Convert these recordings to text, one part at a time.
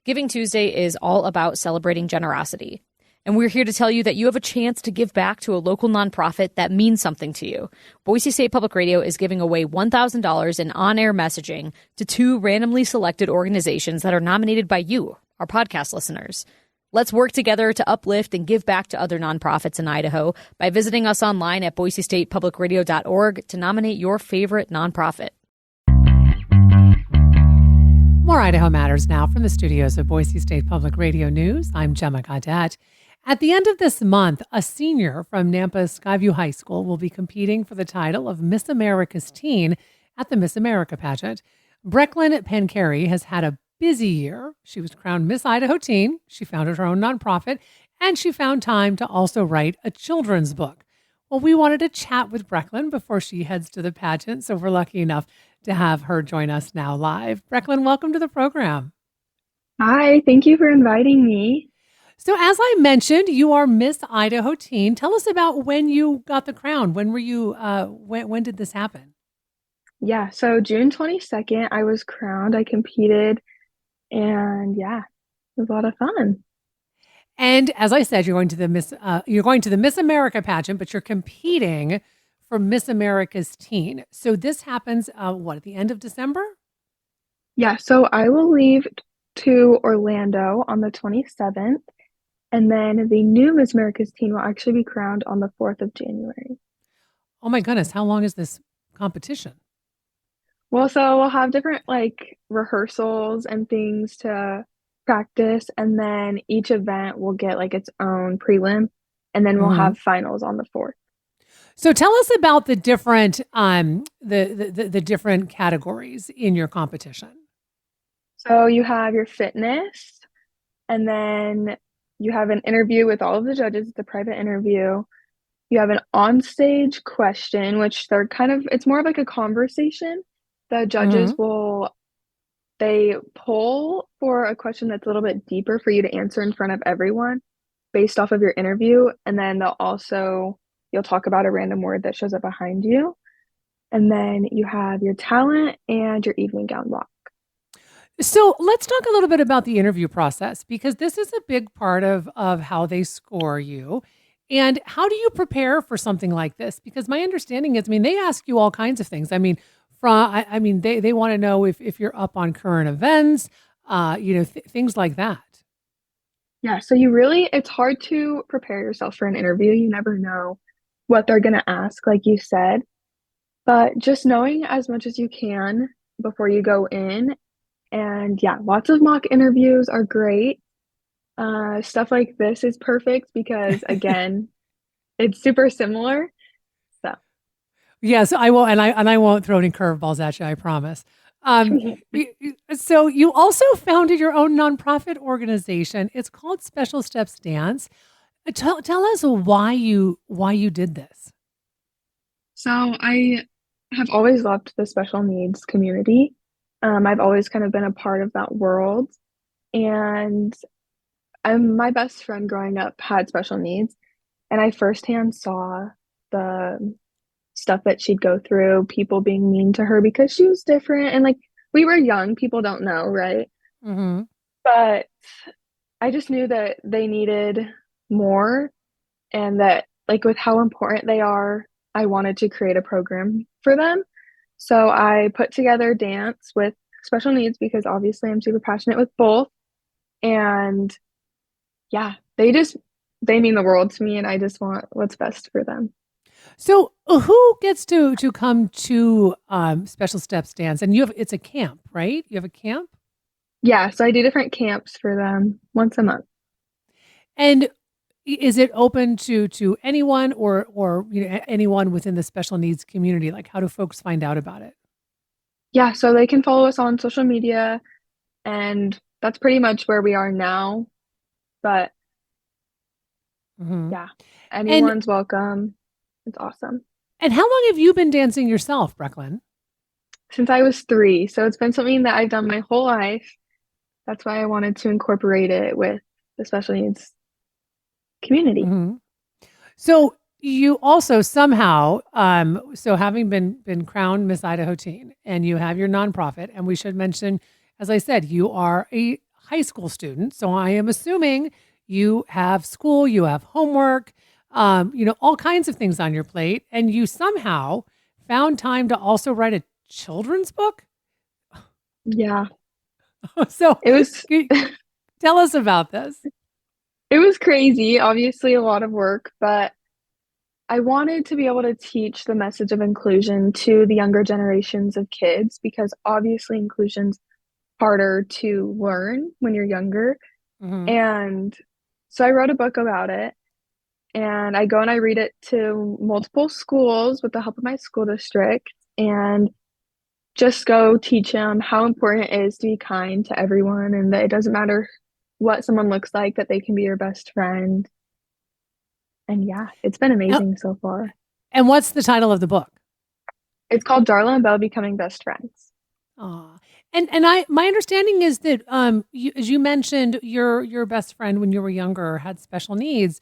Giving Tuesday is all about celebrating generosity. And we're here to tell you that you have a chance to give back to a local nonprofit that means something to you. Boise State Public Radio is giving away $1,000 in on-air messaging to 2 randomly selected organizations that are nominated by you, our podcast listeners. Let's work together to uplift and give back to other nonprofits in Idaho by visiting us online at boisestatepublicradio.org to nominate your favorite nonprofit. More Idaho Matters now from the studios of Boise State Public Radio News. I'm Gemma Gaudette. At the end of this month, a senior from Nampa's Skyview High School will be competing for the title of Miss America's Teen at the Miss America pageant. BrekLynn Pancheri has had a busy year. She was crowned Miss Idaho Teen. She founded her own nonprofit, and she found time to also write a children's book. Well, we wanted to chat with BrekLynn before she heads to the pageant, so we're lucky enough to have her join us now live. BrekLynn, welcome to the program. Hi, thank you for inviting me. So as I mentioned, you are Miss Idaho Teen. Tell us about when you got the crown. When were you, when did this happen? Yeah, so June 22nd, I was crowned. I competed, and yeah, it was a lot of fun. And as I said, you're going to the Miss America pageant, but you're competing for Miss America's Teen. So this happens, at the end of December? Yeah, so I will leave to Orlando on the 27th, and then the new Miss America's Teen will actually be crowned on the 4th of January. Oh my goodness, how long is this competition? Well, so we'll have different rehearsals and things to practice, and then each event will get its own prelim, and then we'll have finals on the 4th. So tell us about the different the different categories in your competition. So you have your fitness, and then you have an interview with all of the judges. It's a private interview. You have an onstage question, which it's more of like a conversation. The judges they poll for a question that's a little bit deeper for you to answer in front of everyone based off of your interview. And then you'll talk about a random word that shows up behind you. And then you have your talent and your evening gown walk. So let's talk a little bit about the interview process, because this is a big part of how they score you. And how do you prepare for something like this? Because my understanding is, they ask you all kinds of things. They want to know if you're up on current events, things like that. Yeah, so it's hard to prepare yourself for an interview. You never know what they're going to ask, like you said. But just knowing as much as you can before you go in. And yeah, lots of mock interviews are great. Stuff like this is perfect because, again, it's super similar. So yes, I will, and I won't throw any curveballs at you, I promise. So you also founded your own nonprofit organization. It's called Special Steps Dance. Tell us why you did this. So I have always loved the special needs community. I've always kind of been a part of that world, and my best friend growing up had special needs, and I firsthand saw the stuff that she'd go through, people being mean to her because she was different, and we were young, people don't know, right? Mm-hmm. But I just knew that they needed more, and that with how important they are, I wanted to create a program for them. So I put together dance with special needs because obviously I'm super passionate with both. And yeah, they mean the world to me, and I just want what's best for them. So who gets to come to Special Steps Dance? And it's a camp, right? You have a camp? Yeah, so I do different camps for them once a month. And is it open to anyone or anyone within the special needs community? How do folks find out about it? Yeah, so they can follow us on social media, and that's pretty much where we are now. But yeah, anyone's welcome. It's awesome. And how long have you been dancing yourself, BrekLynn? Since I was 3. So it's been something that I've done my whole life. That's why I wanted to incorporate it with the special needs community. Mm-hmm. So you also somehow, having been crowned Miss Idaho Teen, and you have your nonprofit, and we should mention, as I said, you are a high school student. So I am assuming you have school, you have homework, all kinds of things on your plate. And you somehow found time to also write a children's book. Yeah. So It was tell us about this. it was crazy, obviously a lot of work, but I wanted to be able to teach the message of inclusion to the younger generations of kids because obviously inclusion's harder to learn when you're younger. Hmm. And so I wrote a book about it and I go and I read it to multiple schools with the help of my school district and just go teach them how important it is to be kind to everyone and that it doesn't matter what someone looks like, that they can be your best friend. And yeah, it's been Now, amazing so far. and what's the title of the book? It's called Darla and Belle Becoming Best Friends. Aw. And my understanding is that as you mentioned, your best friend when you were younger had special needs,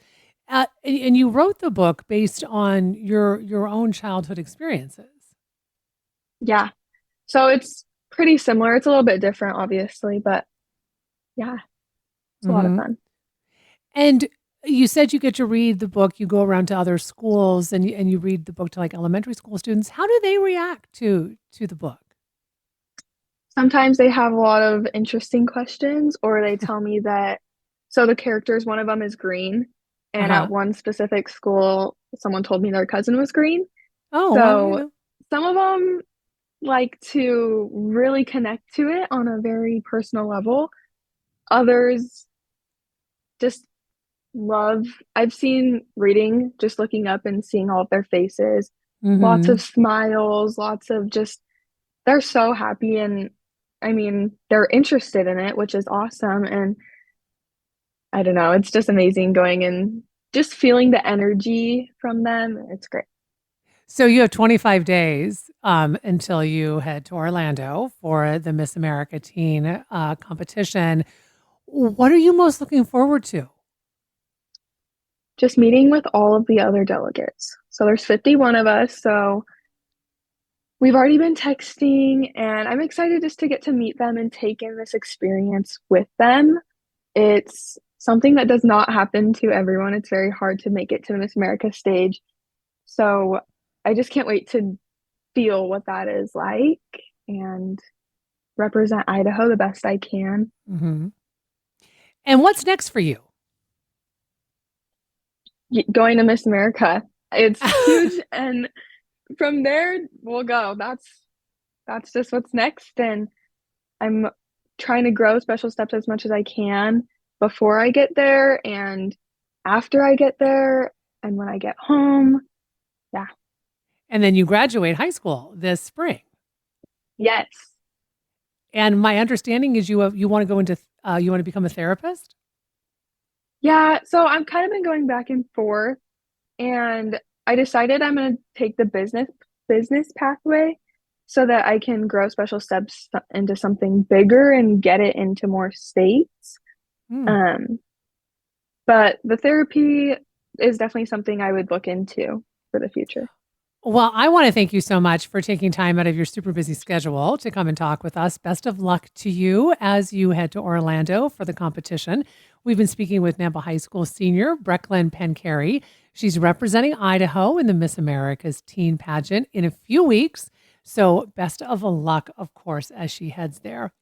and you wrote the book based on your own childhood experiences. Yeah. So it's pretty similar. It's a little bit different, obviously, but yeah, it's a lot of Hmm. fun. And you said you get to read the book. You go around to other schools and you read the book to like elementary school students. How do they react to the book? Sometimes they have a lot of interesting questions, or they tell me that, so the characters, one of them is green, Uh and at huh. one specific school, someone told me their cousin was green. Oh well, So some of them like to really connect to it on a very personal level. Others just love, I've seen reading, just looking up and seeing all of their faces, lots Mm-hmm. of smiles, lots of just, they're so happy. And I mean, they're interested in it, which is awesome. And I don't know, it's just amazing going and just feeling the energy from them. It's great. So you have 25 days until you head to Orlando for the Miss America Teen competition. What are you most looking forward to? Just meeting with all of the other delegates. So there's 51 of us. So we've already been texting, and I'm excited just to get to meet them and take in this experience with them. It's something that does not happen to everyone. It's very hard to make it to the Miss America stage. So I just can't wait to feel what that is like and represent Idaho the best I can. Hmm. And what's next for you? Going to Miss America, it's huge, and from there we'll go. That's just what's next, and I'm trying to grow special steps as much as I can before I get there and after I get there and when I get home. Yeah. And then you graduate high school this spring. Yes. And my understanding is you want to go into you want to become a therapist. Yeah, so I've kind of been going back and forth, and I decided I'm going to take the business pathway so that I can grow special steps into something bigger and get it into more states. Hmm. Um, but the therapy is definitely something I would look into for the future. Well, I want to thank you so much for taking time out of your super busy schedule to come and talk with us. Best of luck to you as you head to Orlando for the competition. We've been speaking with Nampa High School senior BrekLynn Pancheri. She's representing Idaho in the Miss America's Teen pageant in a few weeks. So best of luck, of course, as she heads there.